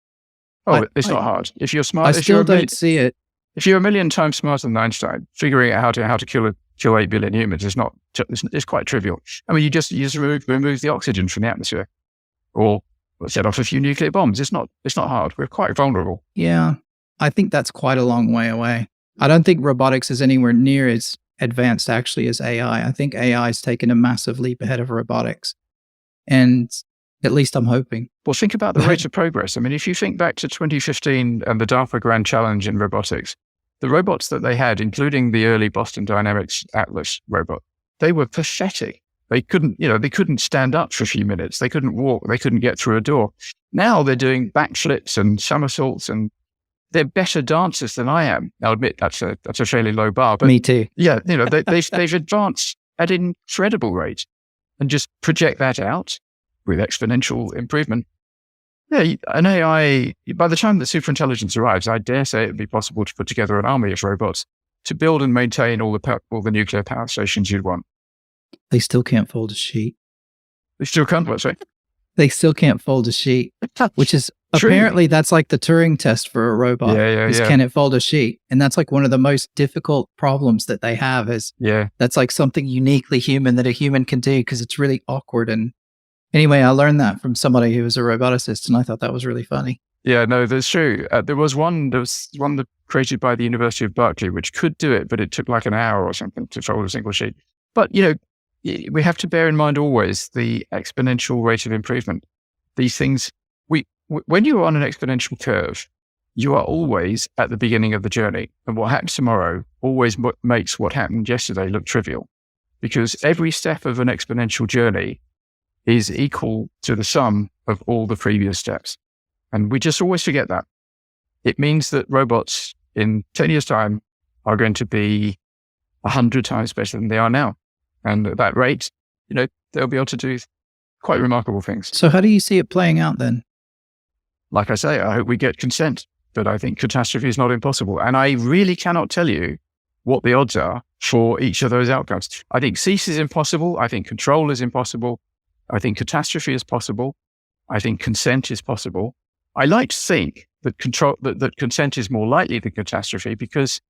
It's not hard. If you're smart, I still don't see it. If you're a million times smarter than Einstein, figuring out how to kill 8 billion humans is not. It's quite trivial. I mean, you just remove the oxygen from the atmosphere, or set off a few nuclear bombs. It's not hard. We're quite vulnerable. Yeah, I think that's quite a long way away. I don't think robotics is anywhere near as advanced actually as AI. I think AI has taken a massive leap ahead of robotics, and at least I'm hoping. Well, think about the rate of progress. I mean, if you think back to 2015 and the DARPA Grand Challenge in robotics, the robots that they had, including the early Boston Dynamics Atlas robot, they were pathetic. They couldn't stand up for a few minutes. They couldn't walk. They couldn't get through a door. Now they're doing backflips and somersaults, and they're better dancers than I am. I'll admit that's a fairly low bar. But me too. Yeah, they've advanced at an incredible rate, and just project that out with exponential improvement. Yeah, an AI, by the time that superintelligence arrives, I dare say it would be possible to put together an army of robots to build and maintain all the nuclear power stations you'd want. They still can't fold a sheet. They still can't, what's right? They still can't fold a sheet, which is True. Apparently that's like the Turing test for a robot. Yeah. Can it fold a sheet? And that's like one of the most difficult problems that they have is that's like something uniquely human that a human can do because it's really awkward. And anyway, I learned that from somebody who was a roboticist, and I thought that was really funny. Yeah, no, that's true. There was one that created by the University of Berkeley, which could do it, but it took like an hour or something to fold a single sheet. But, we have to bear in mind always the exponential rate of improvement. These things, when you're on an exponential curve, you are always at the beginning of the journey. And what happens tomorrow always makes what happened yesterday look trivial, because every step of an exponential journey is equal to the sum of all the previous steps. And we just always forget that. It means that robots in 10 years' time are going to be 100 times better than they are now. And at that rate, they'll be able to do quite remarkable things. So how do you see it playing out then? Like I say, I hope we get consent, but I think catastrophe is not impossible. And I really cannot tell you what the odds are for each of those outcomes. I think cease is impossible. I think control is impossible. I think catastrophe is possible. I think consent is possible. I like to think that that consent is more likely than catastrophe, because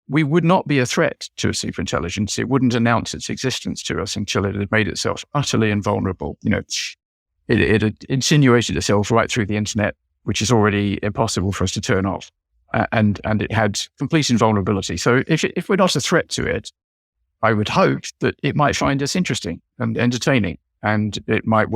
we would not be a threat to a superintelligence. It wouldn't announce its existence to us until it had made itself utterly invulnerable. It had insinuated itself right through the internet, which is already impossible for us to turn off. And it had complete invulnerability. So if we're not a threat to it, I would hope that it might find us interesting and entertaining. And it might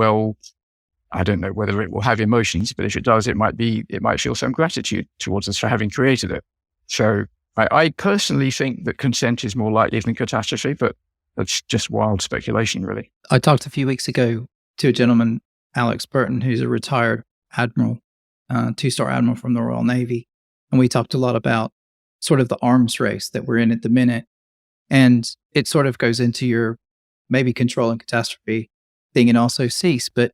I don't know whether it will have emotions, but if it does, it might feel some gratitude towards us for having created it. So I personally think that consent is more likely than catastrophe, but that's just wild speculation, really. I talked a few weeks ago to a gentleman, Alex Burton, who's a retired admiral, 2-star admiral from the Royal Navy. And we talked a lot about sort of the arms race that we're in at the minute. And it sort of goes into your maybe control and catastrophe thing, and also cease. But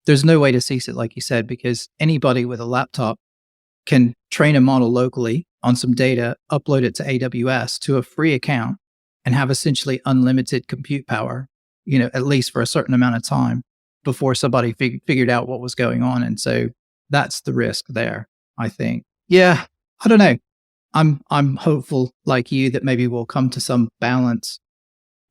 there's no way to cease it, like you said, because anybody with a laptop can train a model locally on some data, upload it to AWS to a free account, and have essentially unlimited compute power, at least for a certain amount of time before somebody figured out what was going on. And so that's the risk there, I think. Yeah, I don't know. I'm hopeful, like you, that maybe we'll come to some balance.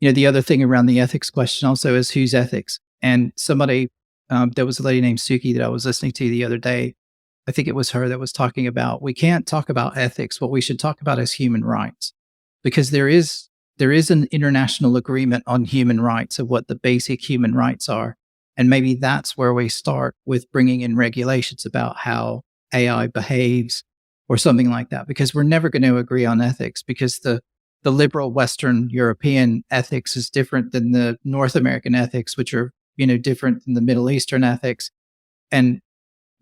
The other thing around the ethics question also is whose ethics. And somebody, there was a lady named Suki that I was listening to the other day. I think it was her that was talking about, we can't talk about ethics. What we should talk about is human rights, because there is an international agreement on human rights of what the basic human rights are. And maybe that's where we start with bringing in regulations about how AI behaves or something like that, because we're never going to agree on ethics, because the the liberal Western European ethics is different than the North American ethics, which are, different than the Middle Eastern ethics. And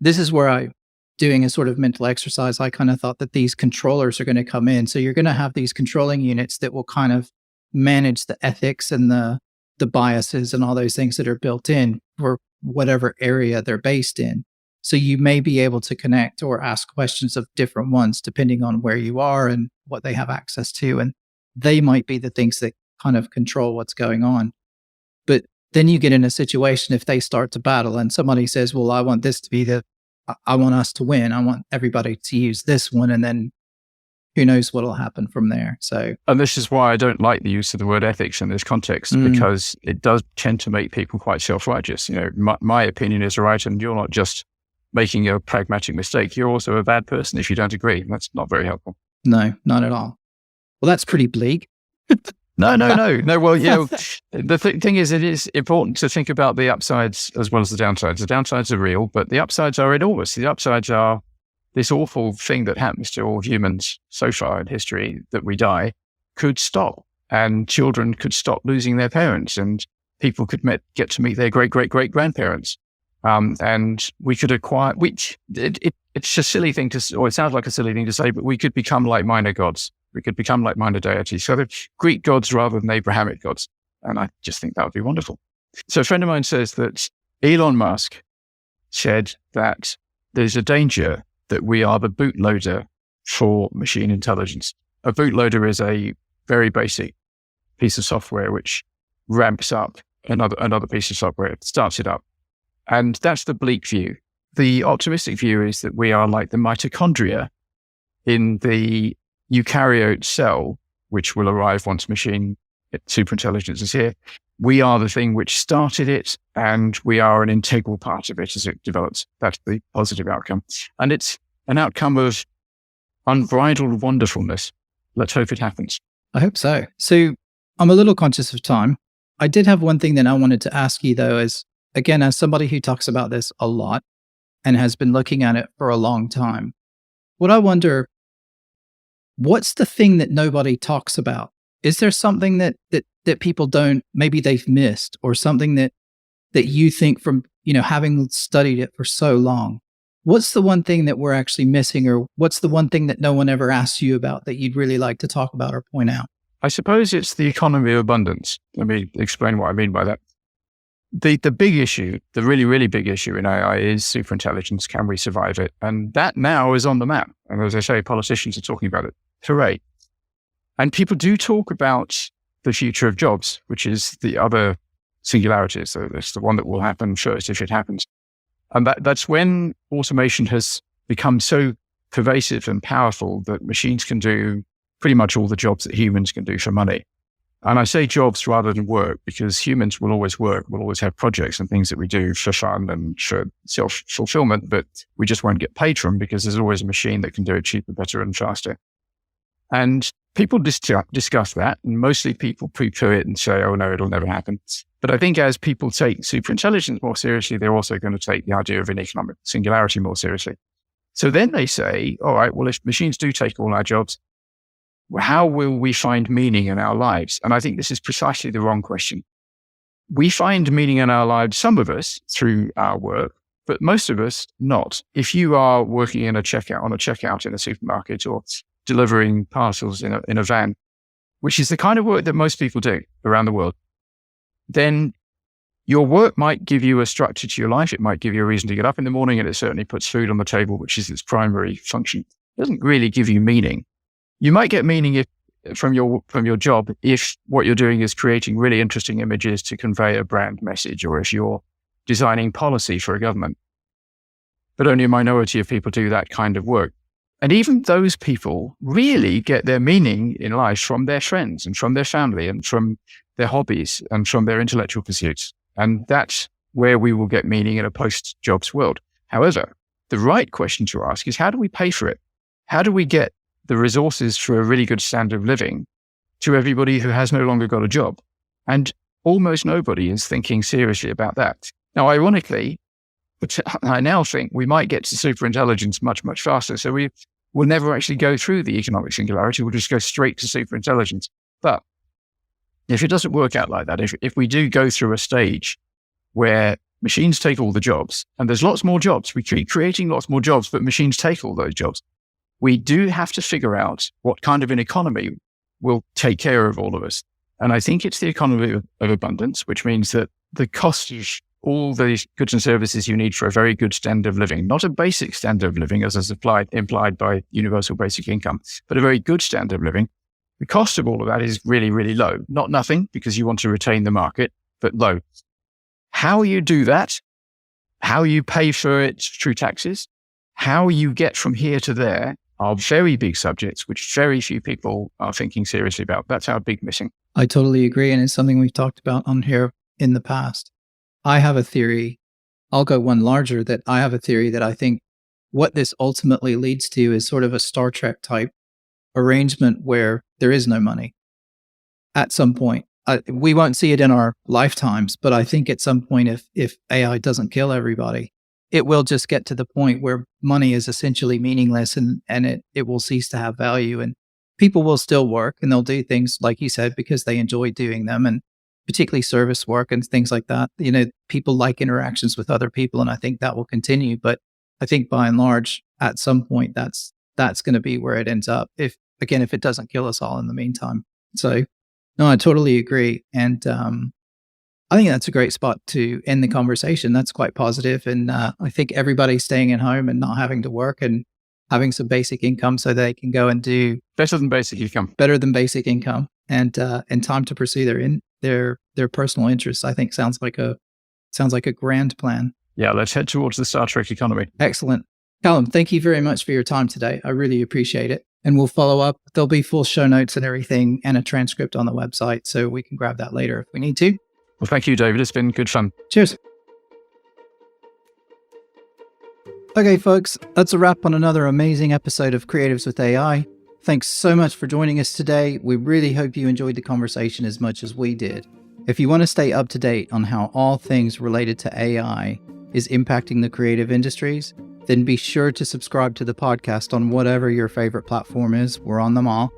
this is where doing a sort of mental exercise, I kind of thought that these controllers are going to come in. So you're going to have these controlling units that will kind of manage the ethics and the biases and all those things that are built in for whatever area they're based in. So you may be able to connect or ask questions of different ones depending on where you are and what they have access to. And they might be the things that kind of control what's going on. But then you get in a situation if they start to battle and somebody says, well, I want this to be I want us to win. I want everybody to use this one. And then who knows what will happen from there. And this is why I don't like the use of the word ethics in this context, because it does tend to make people quite self-righteous. My opinion is right, and you're not just making a pragmatic mistake. You're also a bad person if you don't agree. That's not very helpful. No, not at all. Well, that's pretty bleak. No. Well, the thing is, it is important to think about the upsides as well as the downsides. The downsides are real, but the upsides are enormous. The upsides are this awful thing that happens to all humans so far in history, that we die, could stop, and children could stop losing their parents, and people could get to meet their great-great-great-grandparents. And we could acquire, it's a silly thing or it sounds like a silly thing to say, but we could become like minor gods. We could become like minor deities. So they're Greek gods rather than Abrahamic gods. And I just think that would be wonderful. So a friend of mine says that Elon Musk said that there's a danger that we are the bootloader for machine intelligence. A bootloader is a very basic piece of software which ramps up another piece of software. It starts it up. And that's the bleak view. The optimistic view is that we are like the mitochondria in the eukaryote cell, which will arrive once machine superintelligence is here. We are the thing which started it, and we are an integral part of it as it develops. That's the positive outcome. And it's an outcome of unbridled wonderfulness. Let's hope it happens. I hope so. So I'm a little conscious of time. I did have one thing that I wanted to ask you, though, as somebody who talks about this a lot and has been looking at it for a long time. What I wonder, what's the thing that nobody talks about? Is there something that people maybe they've missed, or something that you think from, having studied it for so long? What's the one thing that we're actually missing, or what's the one thing that no one ever asks you about that you'd really like to talk about or point out? I suppose it's the economy of abundance. Let me explain what I mean by that. The big issue, the really, really big issue in AI is superintelligence. Can we survive it? And that now is on the map. And as I say, politicians are talking about it. Hooray. And people do talk about the future of jobs, which is the other singularity. So that's the one that will happen first if it happens. And that's when automation has become so pervasive and powerful that machines can do pretty much all the jobs that humans can do for money. And I say jobs rather than work, because humans will always work. We'll always have projects and things that we do for fun and for self-fulfillment, but we just won't get paid for them because there's always a machine that can do it cheaper, better, and faster. And people discuss that, and mostly people poo-poo it and say, oh no, it'll never happen. But I think as people take superintelligence more seriously, they're also going to take the idea of an economic singularity more seriously. So then they say, all right, well, if machines do take all our jobs, how will we find meaning in our lives? And I think this is precisely the wrong question. We find meaning in our lives, some of us, through our work, but most of us not. If you are working on a checkout in a supermarket, or delivering parcels in a van, which is the kind of work that most people do around the world, then your work might give you a structure to your life. It might give you a reason to get up in the morning, and it certainly puts food on the table, which is its primary function. It doesn't really give you meaning. You might get meaning from your job if what you're doing is creating really interesting images to convey a brand message, or if you're designing policy for a government. But only a minority of people do that kind of work. And even those people really get their meaning in life from their friends and from their family and from their hobbies and from their intellectual pursuits. And that's where we will get meaning in a post-jobs world. However, the right question to ask is, how do we pay for it? How do we get the resources for a really good standard of living to everybody who has no longer got a job? And almost nobody is thinking seriously about that. Now, ironically, I now think we might get to superintelligence much, much faster. So we we'll never actually go through the economic singularity. We'll just go straight to superintelligence. But if it doesn't work out like that, if we do go through a stage where machines take all the jobs, and there's lots more jobs, we keep creating lots more jobs, but machines take all those jobs, we do have to figure out what kind of an economy will take care of all of us. And I think it's the economy of abundance, which means that the cost of all the goods and services you need for a very good standard of living, not a basic standard of living as is implied by universal basic income, but a very good standard of living. The cost of all of that is really, really low. Not nothing, because you want to retain the market, but low. How you do that, how you pay for it through taxes, how you get from here to there are very big subjects, which very few people are thinking seriously about. That's our big missing. I totally agree. And it's something we've talked about on here in the past. I have a theory. I'll go one larger, that I have a theory that I think what this ultimately leads to is sort of a Star Trek type arrangement where there is no money at some point. We won't see it in our lifetimes, but I think at some point, if AI doesn't kill everybody, it will just get to the point where money is essentially meaningless and it will cease to have value. And people will still work and they'll do things, like you said, because they enjoy doing them, and particularly service work and things like that. You know, people like interactions with other people, and I think that will continue. But I think by and large, at some point, that's going to be where it ends up. If it doesn't kill us all in the meantime. So, no, I totally agree. And I think that's a great spot to end the conversation. That's quite positive. And I think everybody's staying at home and not having to work and having some basic income so they can go and do better than basic income and time to pursue their personal interests. I think sounds like a grand plan. Yeah, let's head towards the Star Trek economy. Excellent. Calum, thank you very much for your time today. I really appreciate it. And we'll follow up. There'll be full show notes and everything and a transcript on the website, so we can grab that later if we need to. Well, thank you, David. It's been good fun. Cheers. Okay, folks, that's a wrap on another amazing episode of Creatives with AI. Thanks so much for joining us today. We really hope you enjoyed the conversation as much as we did. If you want to stay up to date on how all things related to AI is impacting the creative industries, then be sure to subscribe to the podcast on whatever your favorite platform is. We're on them all.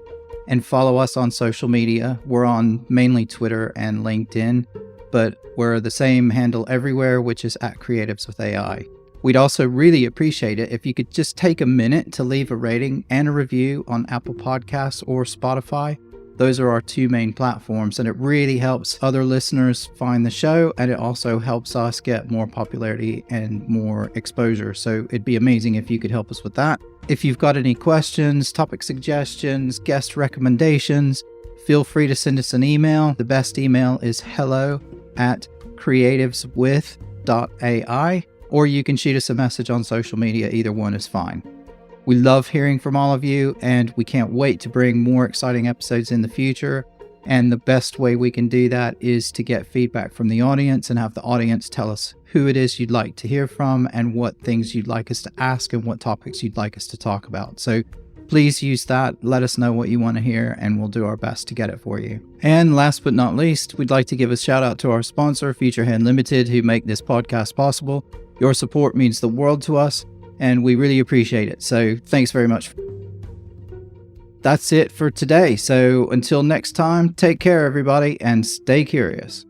And follow us on social media. We're on mainly Twitter and LinkedIn, but we're the same handle everywhere, which is @Creatives with AI. We'd also really appreciate it if you could just take a minute to leave a rating and a review on Apple Podcasts or Spotify. Those are our two main platforms, and it really helps other listeners find the show, and it also helps us get more popularity and more exposure. So it'd be amazing if you could help us with that. If you've got any questions, topic suggestions, guest recommendations, feel free to send us an email. The best email is hello@creativeswith.ai, or you can shoot us a message on social media. Either one is fine. We love hearing from all of you, and we can't wait to bring more exciting episodes in the future. And the best way we can do that is to get feedback from the audience and have the audience tell us who it is you'd like to hear from and what things you'd like us to ask and what topics you'd like us to talk about. So please use that. Let us know what you want to hear, and we'll do our best to get it for you. And last but not least, we'd like to give a shout out to our sponsor, Futurehand Limited, who make this podcast possible. Your support means the world to us, and we really appreciate it. So thanks very much. That's it for today. So until next time, take care, everybody, and stay curious.